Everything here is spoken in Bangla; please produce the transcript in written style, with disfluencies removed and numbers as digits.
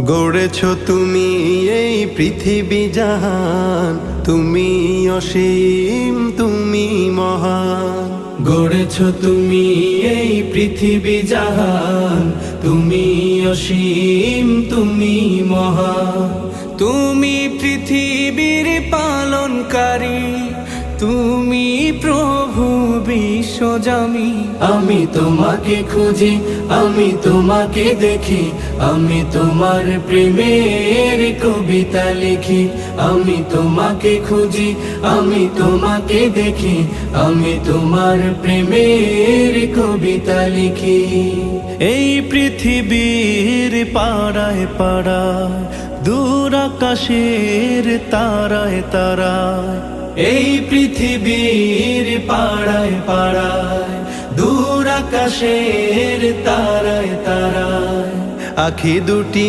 গড়েছ তুমি এই পৃথিবী জাহান, তুমি অসীম তুমি মহান। গড়েছ তুমি এই পৃথিবী জাহান, তুমি অসীম তুমি মহান। তুমি পৃথিবীর পালনকারী, তুমি প্রভু বিশ্বজামি। আমি তোমাকে খুঁজি, আমি তোমাকে দেখি, আমি তোমার প্রেমের কবিতা লিখি। আমি তোমাকে খুঁজি, আমি তোমাকে দেখি, আমি তোমার প্রেমের কবিতা লিখি। এই পৃথিবীর পাড়ায় পাড়ায়, দূর আকাশের তারায় তারায়, এই পৃথিবীর পাড়ায় পাড়ায়, দূর আকাশের তারায় তারায়, আখি দুটি